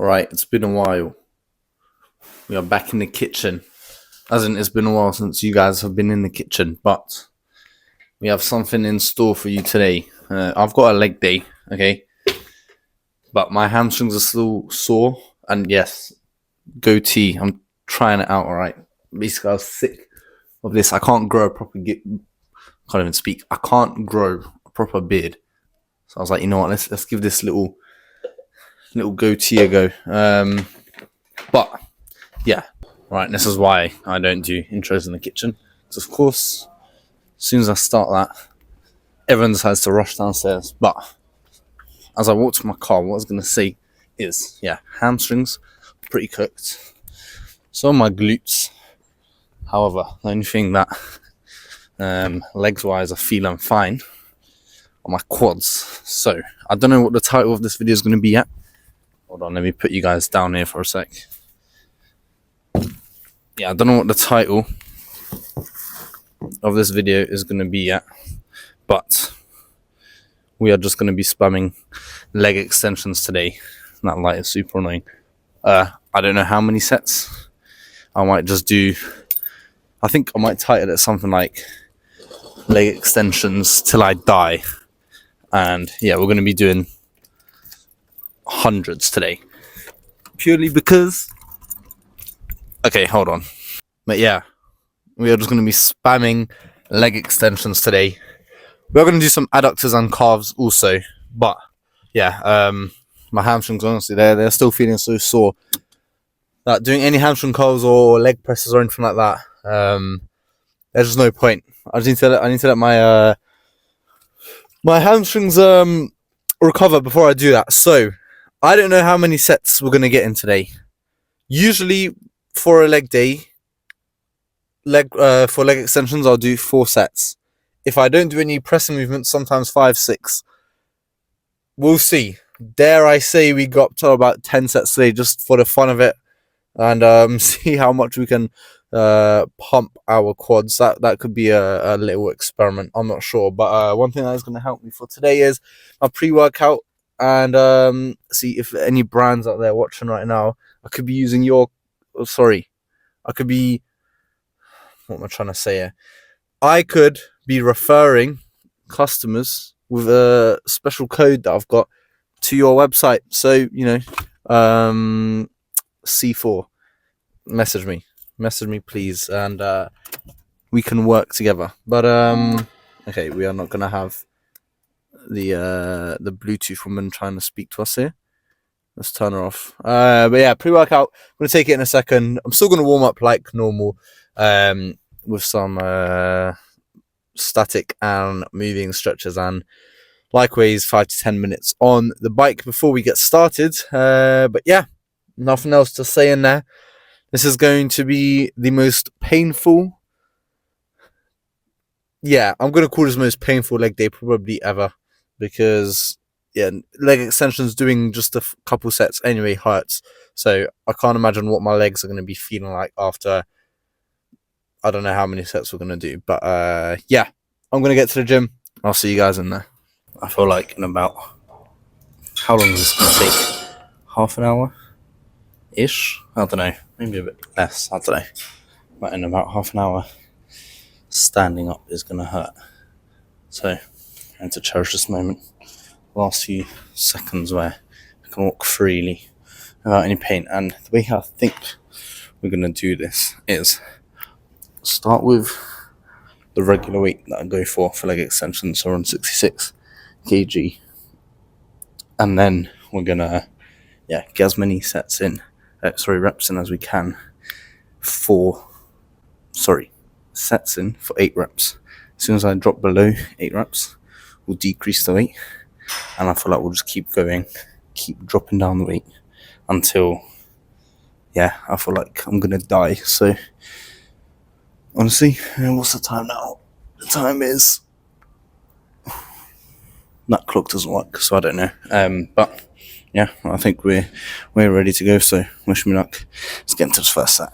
Alright, it's been a while. We are back in the kitchen. As in, it's been a while since you guys have been in the kitchen, but we have something in store for you today. I've got a leg day, okay? But my hamstrings are still sore, and yes, goatee, I'm trying it out, alright? Basically, I was sick of this. I can't grow a proper can't even speak. I can't grow a proper beard. So I was like, you know what, let's give this little goatee a go. But yeah, right. This is why I don't do intros in the kitchen. Because of course, as soon as I start that, everyone decides to rush downstairs. But as I walk to my car, what I was gonna say is, yeah, hamstrings pretty cooked. So are my glutes. However, the only thing that legs wise I feel I'm fine are my quads. So I don't know what the title of this video is gonna be yet. Hold on, let me put you guys down here for a sec. Yeah, I don't know what the title of this video is going to be yet, but we are just going to be spamming leg extensions today. That light is super annoying. I don't know how many sets. I might just do, I think I might title it something like leg extensions till I die. And yeah, we're going to be doing hundreds today. Purely because, okay, hold on. But yeah, we are just going to be spamming leg extensions today. We're going to do some adductors and calves also. But yeah, my hamstrings, honestly, they're still feeling so sore that doing any hamstring curls or leg presses or anything like that, there's just no point. I need to let my my hamstrings recover before I do that. So I don't know how many sets we're going to get in today. Usually for a leg day, for leg extensions, I'll do 4 sets. If I don't do any pressing movements, sometimes 5, 6. We'll see. Dare I say we got up to about 10 sets today just for the fun of it, and see how much we can pump our quads. That could be a little experiment. I'm not sure, but one thing that is going to help me for today is my pre-workout, and see if any brands out there watching right now. I could be using what am I trying to say here? I could be referring customers with a special code that I've got to your website. So, C4, message me please, and we can work together. But okay, we are not gonna have the Bluetooth woman trying to speak to us here. Let's turn her off. But yeah, pre-workout, I'm gonna take it in a second. I'm still gonna warm up like normal, with some static and moving stretches, and likewise 5 to 10 minutes on the bike before we get started. But yeah, nothing else to say in there. This is going to be the most painful, yeah, I'm going to call this the most painful leg day probably ever, because yeah, leg extensions doing just a couple sets anyway hurts. So I can't imagine what my legs are going to be feeling like after I don't know how many sets we're going to do. But yeah, I'm going to get to the gym. I'll see you guys in there. I feel like in about, how long is this going to take? Half an hour-ish? I don't know. Maybe a bit less. I don't know. But in about half an hour, standing up is going to hurt. So I have to cherish this moment. Last few seconds where I can walk freely without any pain. And the way I think we're going to do this is start with the regular weight that I go for leg extensions, so around 66 kg. And then we're going to get as many reps in as we can sets in for 8 reps. As soon as I drop below 8 reps, we'll decrease the weight, and I feel like we'll just keep dropping down the weight until I feel like I'm gonna die. So honestly, what's the time now? The time is, that clock doesn't work, so I don't know. But yeah, I think we're ready to go, so wish me luck. Let's get into this first set.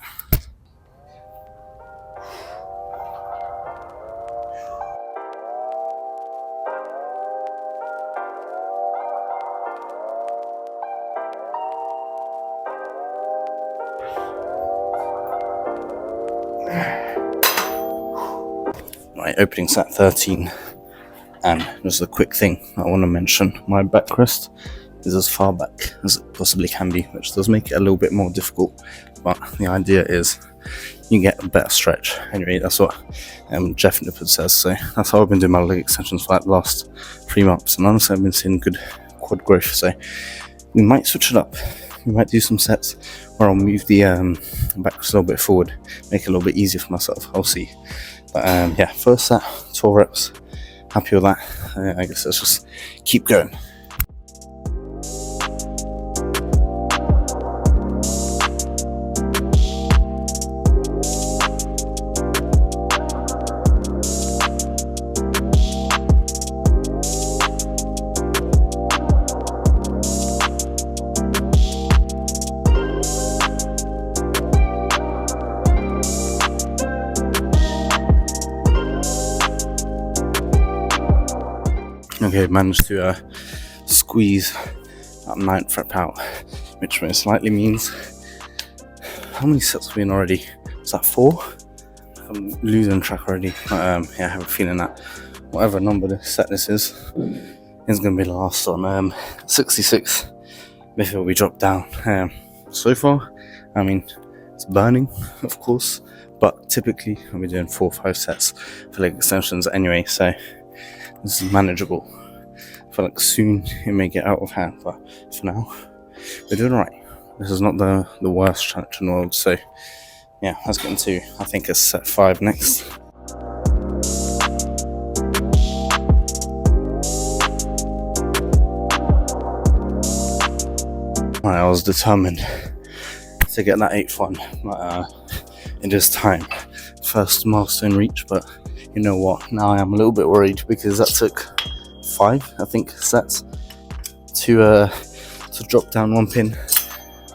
Right, opening set 13. And just a quick thing I want to mention, my backrest is as far back as it possibly can be, which does make it a little bit more difficult, but the idea is you get a better stretch. Anyway, that's what Jeff Nippard says, so that's how I've been doing my leg extensions for like the last 3 months, and honestly I've been seeing good quad growth, so we might switch it up. We might do some sets where I'll move the backrest a little bit forward, make it a little bit easier for myself. I'll see. But yeah, first set, 12 reps. Happy with that. I guess let's just keep going. Okay, managed to squeeze that 9th rep out, which most likely means, how many sets have we in already? Is that 4? I'm losing track already. Yeah, I have a feeling that whatever number this set this is going to be the last on 66 before we drop down. So far, I mean, it's burning, of course, but typically I'll be doing 4 or 5 sets for leg extensions anyway, so this is manageable. I feel like soon it may get out of hand, but for now, we're doing alright. This is not the worst challenge in the world, so yeah, let's get into, I think it's set 5 next. Right, I was determined to get that 8th one, but it is time. First milestone reach, but you know what, now I am a little bit worried because that took 5, I think, sets to drop down 1 pin,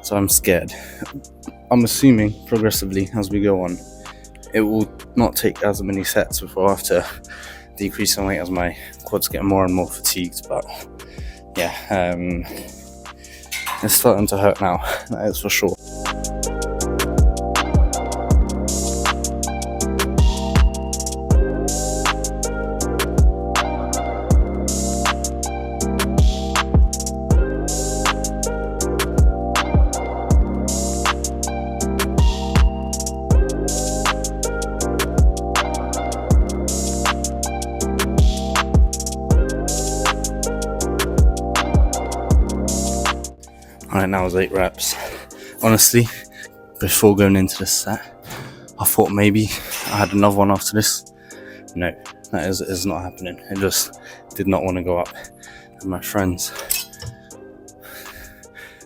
so I'm scared. I'm assuming progressively as we go on it will not take as many sets before I have to decrease in weight as my quads get more and more fatigued, but yeah, it's starting to hurt now, that is for sure. Alright, now it's 8 reps. Honestly, before going into this set, I thought maybe I had another one after this. No, that is not happening. It just did not want to go up. And my friends,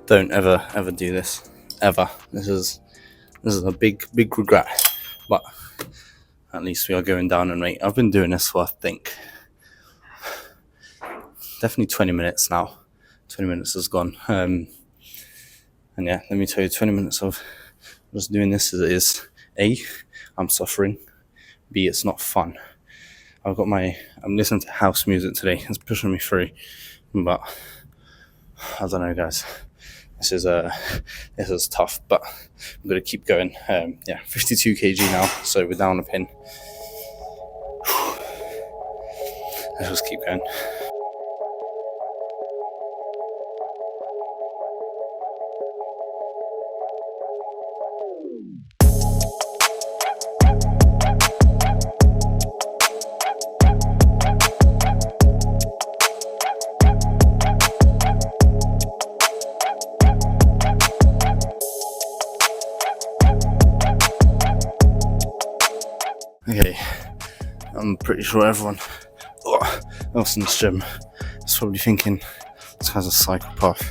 don't ever do this. Ever. This is a big regret. But at least we are going down in weight. I've been doing this for, I think, definitely 20 minutes now. 20 minutes has gone. And yeah, let me tell you, 20 minutes of just doing this is A, I'm suffering, B, it's not fun. I'm listening to house music today, it's pushing me through, but I don't know, guys, this is tough, but I'm going to keep going. Yeah, 52 kg now, so we're down a pin. Let's just keep going. Okay, I'm pretty sure everyone else in this gym is probably thinking this guy's a psychopath.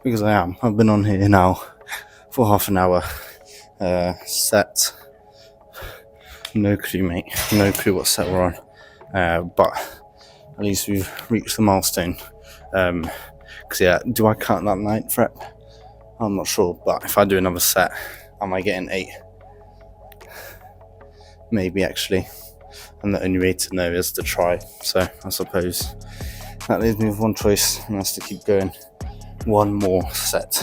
Because I am. I've been on here now for half an hour. Set. No clue, mate. No clue what set we're on. But at least we've reached the milestone. Because yeah, do I count that 9th rep? I'm not sure, but if I do another set, am I getting 8? Maybe, actually. And the only way to know is to try. So I suppose that leaves me with one choice, and that's to keep going. One more set.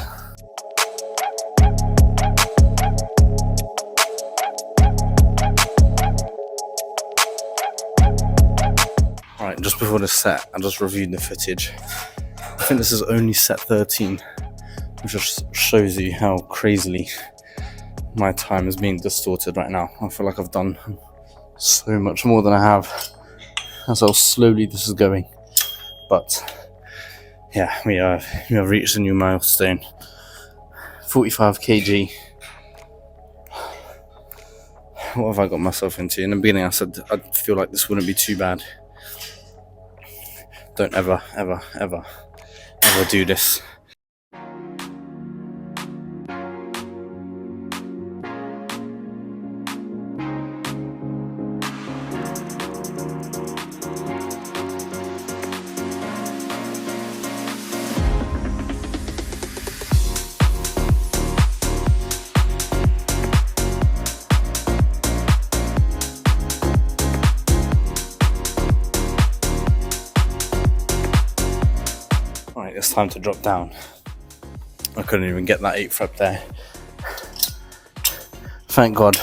just before the set, I just reviewed the footage. I think this is only set 13, which just shows you how crazily my time is being distorted right now. I feel like I've done so much more than I have, as how slowly this is going. But yeah, we have reached a new milestone. 45 kg. What have I got myself into? In the beginning I said I feel like this wouldn't be too bad. Don't ever do this. Alright, it's time to drop down. I couldn't even get that 8th rep there. Thank God.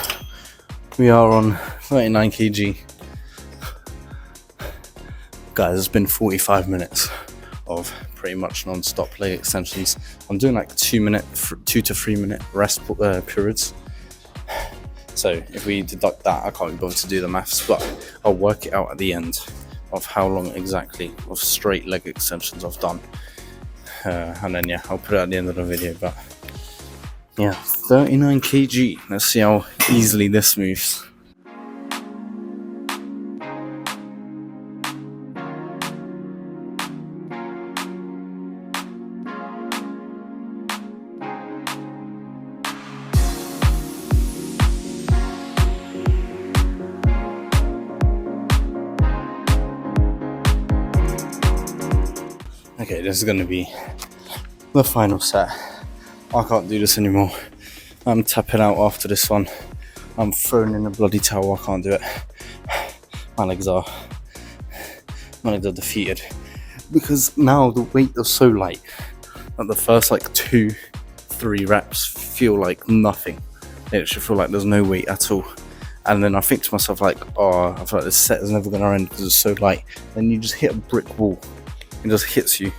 We are on 39 kg. Guys, it's been 45 minutes of pretty much non-stop leg extensions. I'm doing like 2 to 3 minute rest periods. So if we deduct that, I can't be bothered to do the maths, but I'll work it out at the end of how long exactly of straight leg extensions I've done. And then I'll put it at the end of the video. But yeah, 39 kg. Let's see how easily this moves. Okay, this is going to be the final set. I can't do this anymore. I'm tapping out after this one. I'm throwing in a bloody towel. I can't do it. My legs are defeated. Because now the weight is so light that the first like 2-3 reps feel like nothing. It should feel like there's no weight at all. And then I think to myself like, oh, I feel like this set is never going to end because it's so light. Then you just hit a brick wall. It just hits you,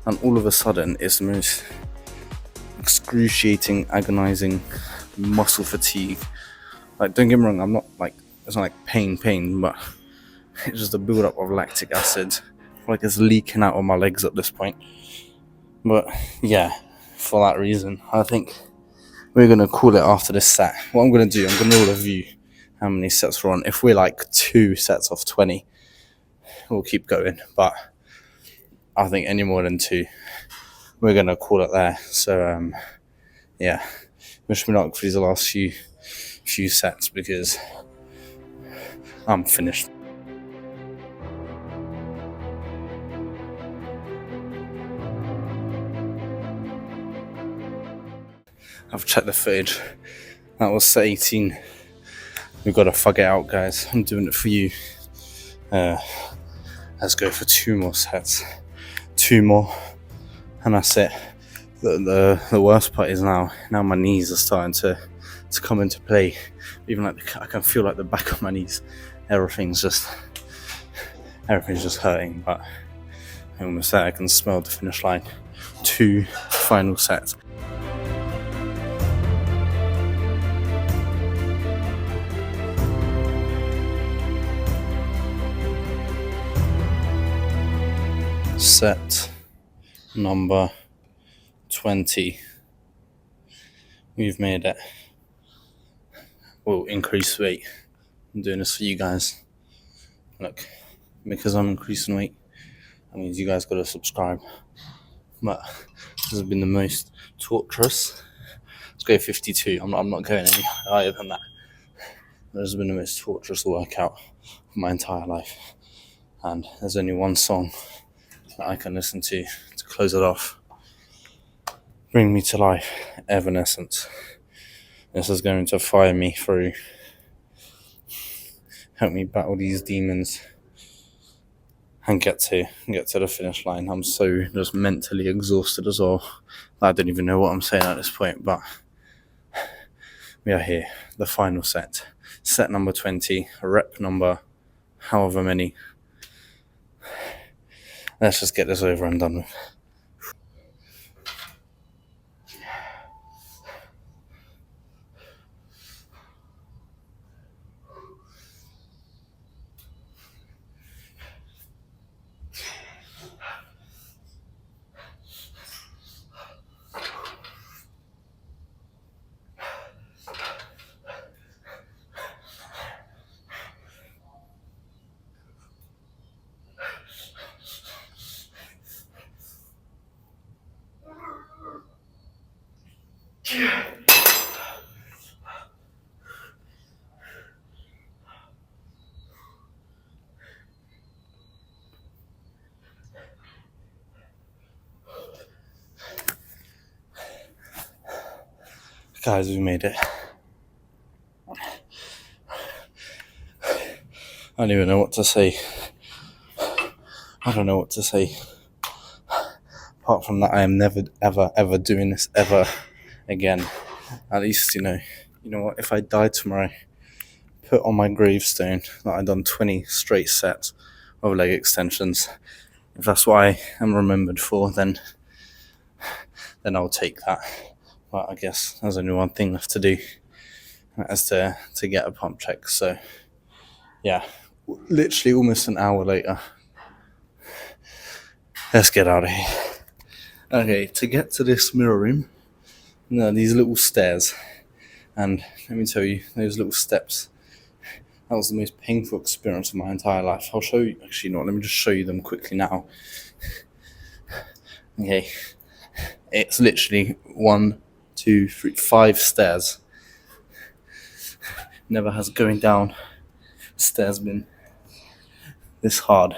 and all of a sudden it's the most excruciating, agonizing muscle fatigue. Like, don't get me wrong, I'm not like, it's not like pain, but it's just a build up of lactic acid. Like it's leaking out of my legs at this point. But yeah, for that reason, I think we're gonna call it after this set. What I'm gonna do, I'm gonna review how many sets we're on. If we're like 2 sets of 20, we'll keep going, but I think any more than 2, we're going to call it there. So, yeah, wish me luck for these last few sets because I'm finished. I've checked the footage. That was set 18. We've got to fuck it out, guys. I'm doing it for you. Let's go for 2 more sets. 2 more, and that's it. The worst part is now my knees are starting to come into play. Even like I can feel like the back of my knees. Everything's just hurting. But I'm almost there. I can smell the finish line. 2 final sets. Set number 20. We've made it. We'll increase weight. I'm doing this for you guys. Look, because I'm increasing weight, that means you guys got to subscribe. But this has been the most torturous. Let's go 52. I'm not going any higher than that. This has been the most torturous workout of my entire life. And there's only one song that I can listen to close it off. Bring Me to Life, Evanescence. This is going to fire me through. Help me battle these demons and get to the finish line. I'm so just mentally exhausted as well. I don't even know what I'm saying at this point, but we are here. The final set. Set number 20, rep number however many. Let's just get this over and done with. Guys, we made it. I don't even know what to say. I don't know what to say. Apart from that, I am never, ever doing this ever again. At least, you know what? If I die tomorrow, put on my gravestone that I've done 20 straight sets of leg extensions. If that's what I am remembered for, then I'll take that. But I guess there's only one thing left to do, and that's to get a pump check. So, yeah, literally almost an hour later. Let's get out of here. Okay, to get to this mirror room, these little stairs, and let me tell you, those little steps, that was the most painful experience of my entire life. I'll show you, actually not, let me just show you them quickly now. Okay, it's literally 1, 2, 3, 5 stairs. Never has going down stairs been this hard,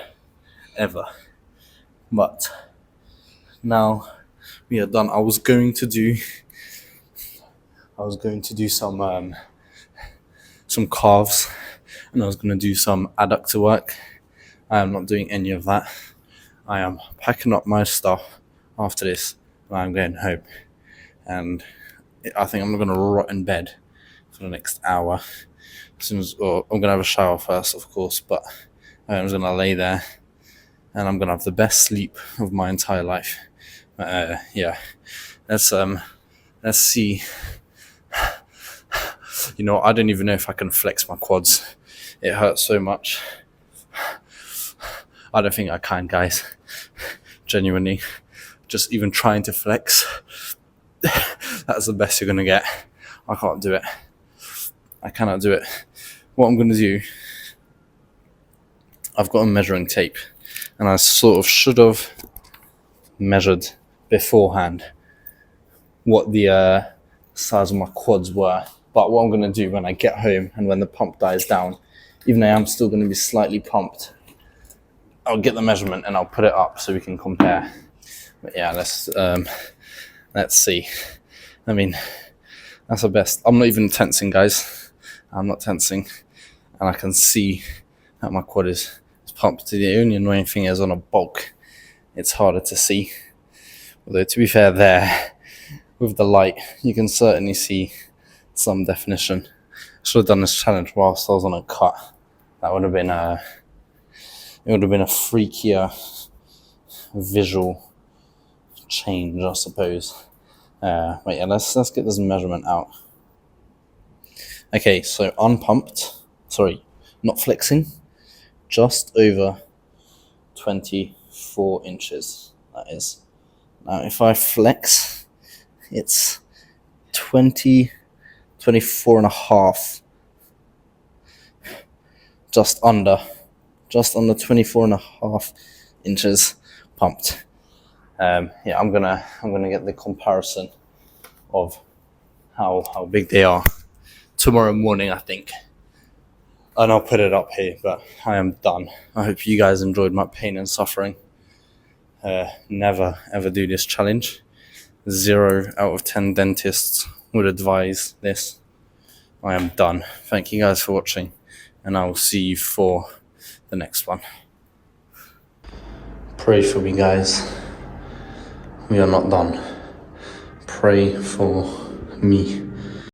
ever. But now we are done. I was going to do some calves, and I was going to do some adductor work. I am not doing any of that. I am packing up my stuff after this, and I'm going home. And I think I'm going to rot in bed for the next hour. I'm going to have a shower first, of course, but I'm just going to lay there, and I'm going to have the best sleep of my entire life. Yeah, let's see. You know, I don't even know if I can flex my quads. It hurts so much. I don't think I can, guys. Genuinely. Just even trying to flex, that's the best you're going to get. I can't do it. I cannot do it. What I'm going to do, I've got a measuring tape, and I sort of should have measured beforehand what the size of my quads were. But what I'm going to do when I get home and when the pump dies down, even though I'm still going to be slightly pumped, I'll get the measurement and I'll put it up so we can compare. But yeah, let's see. I mean, that's the best. I'm not even tensing, guys. I'm not tensing, and I can see that my quad is pumped. The only annoying thing is on a bulk, it's harder to see. Although, to be fair, there with the light, you can certainly see some definition. I should have done this challenge whilst I was on a cut. That would have been a freakier visual change, I suppose. But yeah, let's get this measurement out. Okay, so unpumped, not flexing, just over 24 inches, that is. Now, if I flex, it's 24 and a half, just under 24 and a half inches pumped. Yeah, I'm gonna get the comparison of how big they are tomorrow morning, I think, and I'll put it up here. But I am done. I hope you guys enjoyed my pain and suffering. Never ever do this challenge. 0 out of 10 dentists would advise this. I am done. Thank you guys for watching, and I will see you for the next one. Pray for me, guys. We are not done. Pray for me.